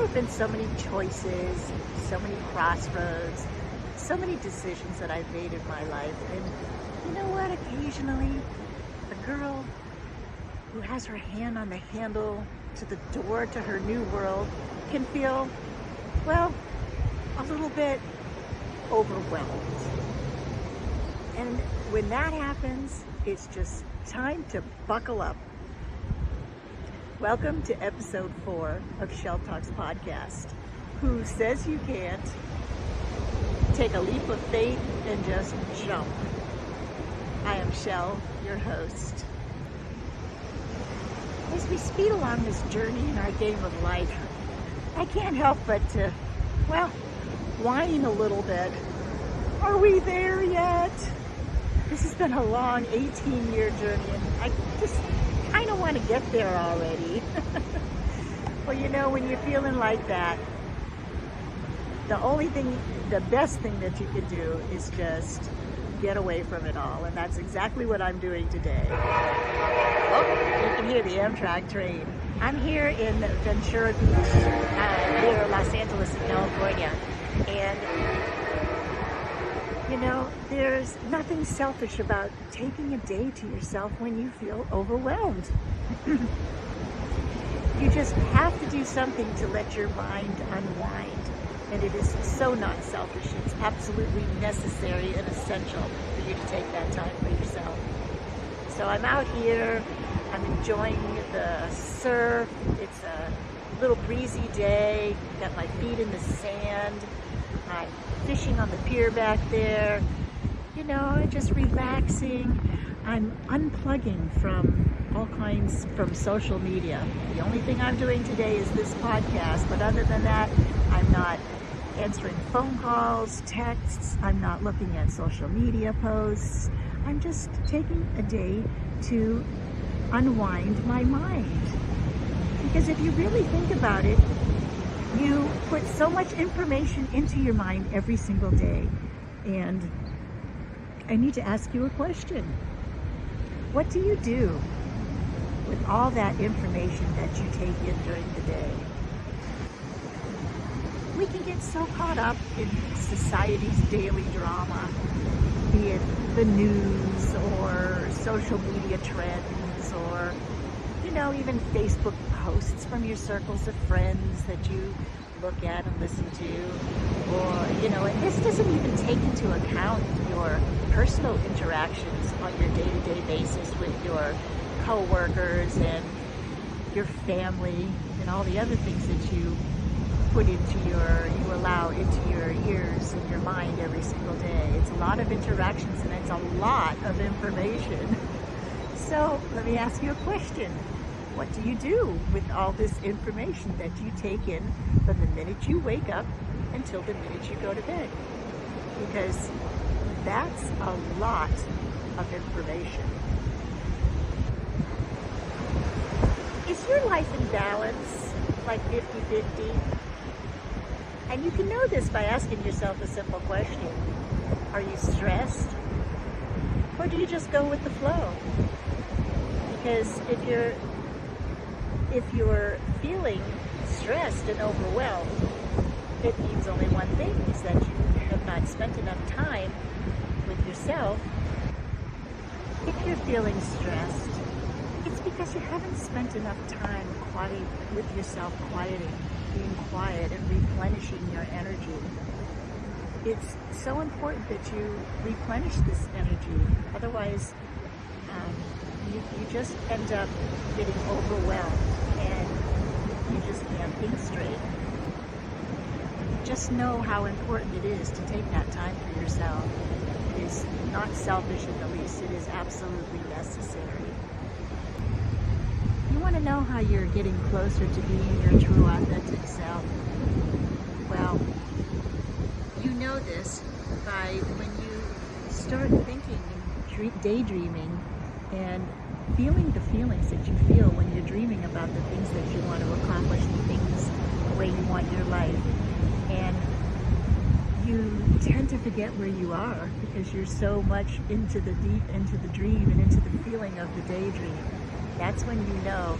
have been so many choices, so many crossroads, so many decisions that I've made in my life. And you know what? Occasionally, a girl who has her hand on the handle to the door to her new world can feel, well, a little bit overwhelmed. And when that happens, it's just time to buckle up. Welcome to episode 4 of ChelleTalks Podcast. Who says you can't? Take a leap of faith and just jump. I am Chelle, your host. As we speed along this journey in our game of life, I can't help but to, whine a little bit. Are we there yet? This has been a long 18-year journey, and I just kind of want to get there already. Well, you know, when you're feeling like that, the best thing that you can do is just get away from it all, and that's exactly what I'm doing today. Oh, you can hear the Amtrak train. I'm here in Ventura Beach, near Los Angeles, California, and you know, there's nothing selfish about taking a day to yourself when you feel overwhelmed. You just have to do something to let your mind unwind. And it is so not selfish. It's absolutely necessary and essential for you to take that time for yourself. So I'm out here. I'm enjoying the surf. It's a little breezy day. Got my feet in the sand. I'm fishing on the pier back there, you know, just relaxing. I'm unplugging from all kinds from social media. The only thing I'm doing today is this podcast, but other than that, I'm not answering phone calls, texts, I'm not looking at social media posts. I'm just taking a day to unwind my mind. Because if you really think about it, you put so much information into your mind every single day. And I need to ask you a question. What do you do with all that information that you take in during the day? We can get so caught up in society's daily drama, be it the news or social media trends or, you know, even Facebook posts from your circles of friends that you look at and listen to, or, you know, and this doesn't even take into account your personal interactions on your day-to-day basis with your co-workers and your family and all the other things that you allow into your ears and your mind every single day. It's a lot of interactions and it's a lot of information. So let me ask you a question. What do you do with all this information that you take in from the minute you wake up until the minute you go to bed? Because that's a lot of information. Is your life in balance, like 50-50? And you can know this by asking yourself a simple question. Are you stressed? Or do you just go with the flow? Because if you're feeling stressed and overwhelmed, it means only one thing, is that you have not spent enough time with yourself. If you're feeling stressed, it's because you haven't spent enough time with yourself, being quiet and replenishing your energy. It's so important that you replenish this energy. Otherwise, you just end up getting overwhelmed and you just can't think straight. Just know how important it is to take that time for yourself. It is not selfish in the least. It is absolutely necessary. You want to know how you're getting closer to being your true authentic self? Well, you know this by when you start thinking and daydreaming and feeling the feelings that you feel when you're dreaming about the things that you want to accomplish, the things, the way you want your life. And you tend to forget where you are because you're so much into the dream and into the feeling of the daydream. That's when you know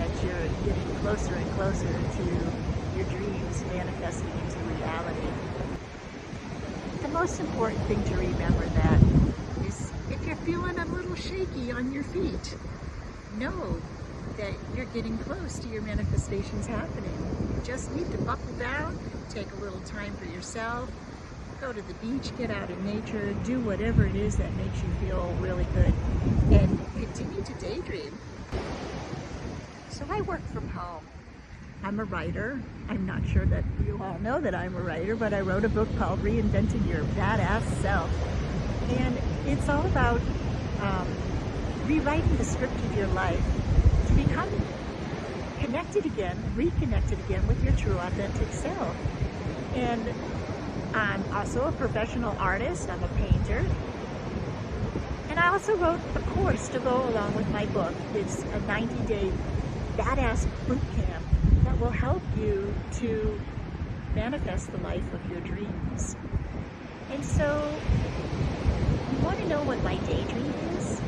that you're getting closer and closer to your dreams manifesting into reality. The most important thing to remember that is if you're feeling a little shaky on your feet, know that you're getting close to your manifestations happening. You just need to buckle down, take a little time for yourself, go to the beach, get out in nature, do whatever it is that makes you feel really good, and continue to daydream. So I work from home. I'm a writer. I'm not sure that you all know that I'm a writer, but I wrote a book called Reinventing Your Badass Self. And it's all about rewriting the script of your life to become reconnected again with your true authentic self. And I'm also a professional artist. I'm a painter. And I also wrote a course to go along with my book. It's a 90-day badass boot camp that will help you to manifest the life of your dreams. And so, you want to know what my daydream is?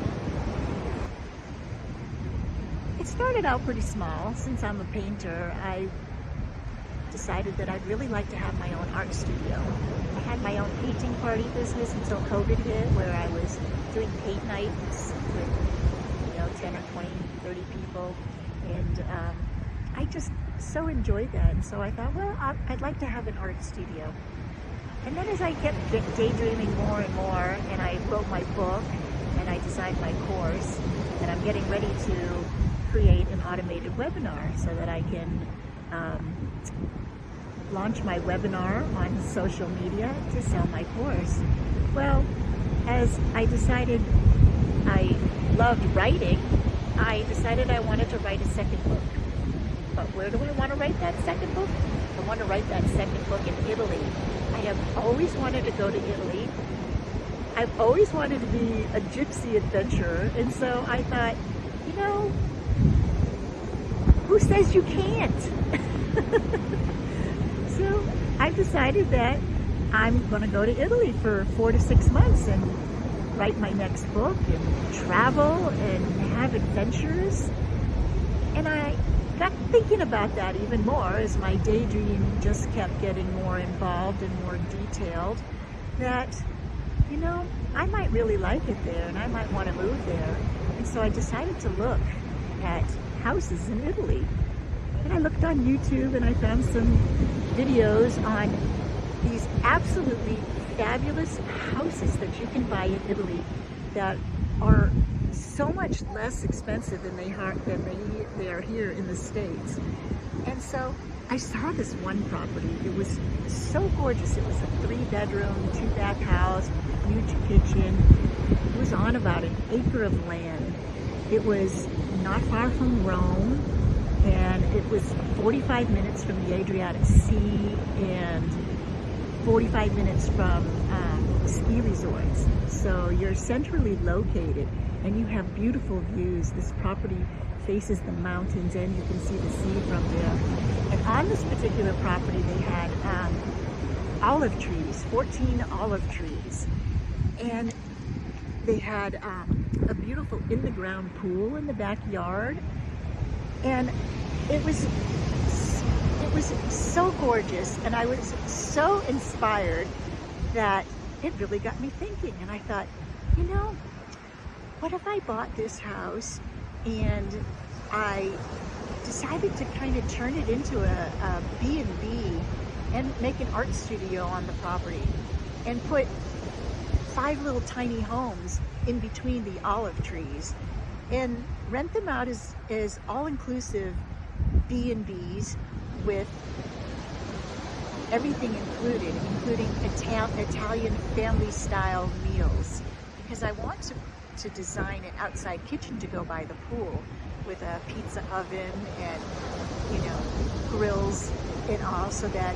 It started out pretty small. Since I'm a painter, I decided that I'd really like to have my own art studio. I had my own painting party business until COVID hit, where I was doing paint nights with 10 or 20, 30 people. And I just so enjoyed that. And so I thought, well, I'd like to have an art studio. And then as I kept daydreaming more and more, and I wrote my book, and I designed my course, and I'm getting ready to create an automated webinar so that I can launch my webinar on social media to sell my course. Well, as I decided I loved writing, I decided I wanted to write a second book. But where do I want to write that second book? I want to write that second book in Italy. I have always wanted to go to Italy. I've always wanted to be a gypsy adventurer. And so I thought, who says you can't? So I've decided that I'm going to go to Italy for 4 to 6 months and write my next book and travel and have adventures. And I got thinking about that even more as my daydream just kept getting more involved and more detailed, that, I might really like it there and I might want to move there. And so I decided to look at houses in Italy. And I looked on YouTube and I found some videos on these absolutely fabulous houses that you can buy in Italy that are so much less expensive than they are here in the States. And so I saw this one property. It was so gorgeous. It was a 3-bedroom, 2-bath house, huge kitchen. It was on about an acre of land. It was not far from Rome, and it was 45 minutes from the Adriatic Sea and 45 minutes from ski resorts. So you're centrally located and you have beautiful views. This property faces the mountains and you can see the sea from there. And on this particular property they had olive trees, 14 olive trees. And they had a beautiful in-the-ground pool in the backyard. And it was so gorgeous, and I was so inspired that it really got me thinking. And I thought, what if I bought this house and I decided to kind of turn it into a B&B and make an art studio on the property and put 5 little tiny homes in between the olive trees and rent them out as all-inclusive B&Bs with everything included, including Italian family-style meals, because I want to design an outside kitchen to go by the pool with a pizza oven and grills and all, so that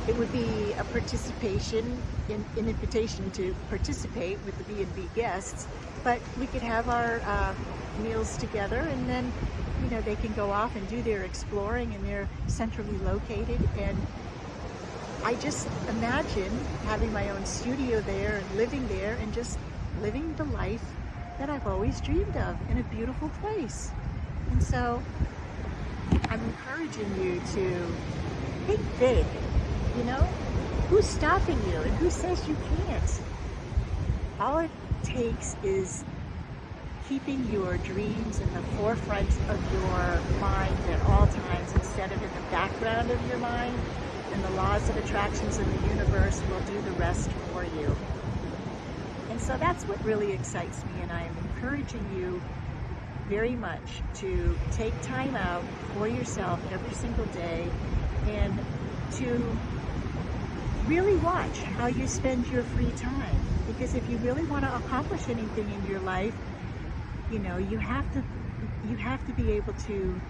it would be a participation, an invitation to participate with the B&B guests, but we could have our meals together, and then they can go off and do their exploring, and they're centrally located. And I just imagine having my own studio there and living there and just living the life that I've always dreamed of in a beautiful place. And so I'm encouraging you to think big. You know, who's stopping you and who says you can't? All it takes is keeping your dreams in the forefront of your mind at all times instead of in the background of your mind, and the laws of attractions in the universe will do the rest for you. And so that's what really excites me, and I am encouraging you very much to take time out for yourself every single day and to really watch how you spend your free time. Because if you really want to accomplish anything in your life, you know, you have to be able to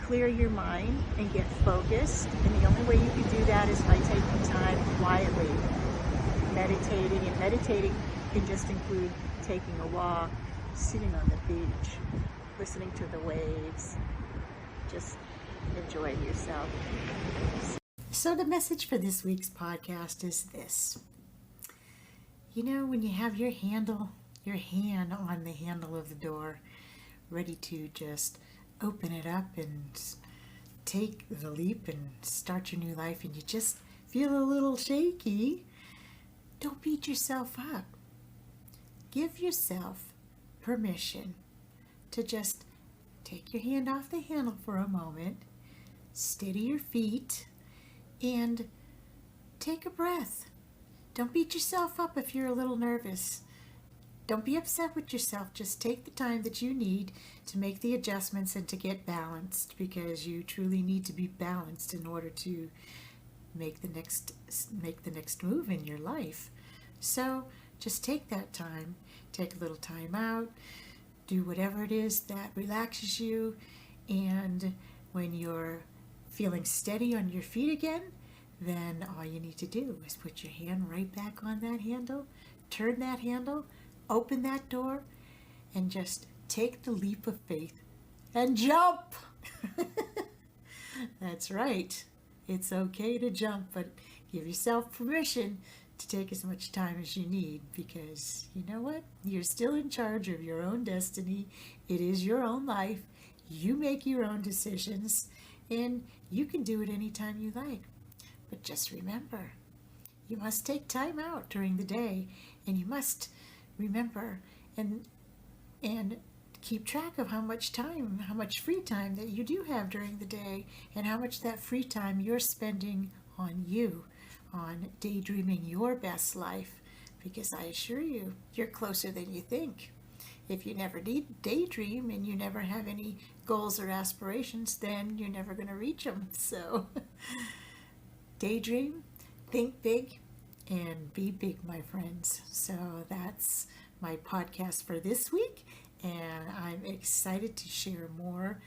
clear your mind and get focused. And the only way you can do that is by taking time quietly, meditating. And meditating can just include taking a walk, sitting on the beach, listening to the waves, just enjoying yourself. So the message for this week's podcast is this. You know, when you have your hand on the handle of the door, ready to just open it up and take the leap and start your new life, and you just feel a little shaky, don't beat yourself up. Give yourself permission to just take your hand off the handle for a moment, steady your feet, and take a breath. Don't beat yourself up if you're a little nervous. Don't be upset with yourself. Just take the time that you need to make the adjustments and to get balanced, because you truly need to be balanced in order to make the next move in your life. So just take that time, take a little time out, do whatever it is that relaxes you, and when you're feeling steady on your feet again, then all you need to do is put your hand right back on that handle, turn that handle, open that door, and just take the leap of faith and jump. That's right. It's okay to jump, but give yourself permission to take as much time as you need, because you know what? You're still in charge of your own destiny. It is your own life. You make your own decisions, and you can do it anytime you like. But just remember, you must take time out during the day, and you must remember and keep track of how much free time that you do have during the day, and how much that free time you're spending on you, on daydreaming your best life, because I assure you, you're closer than you think. If you never daydream and you never have any goals or aspirations, then you're never going to reach them. So daydream, think big, and be big, my friends. So that's my podcast for this week, and I'm excited to share more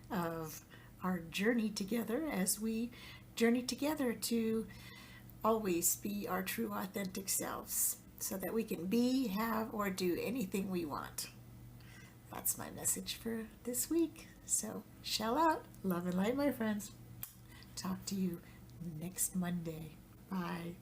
of our journey together as we journey together to always be our true authentic selves, so that we can be, have, or do anything we want. That's my message for this week. So shell out, love and light, my friends. Talk to you next Monday. Bye.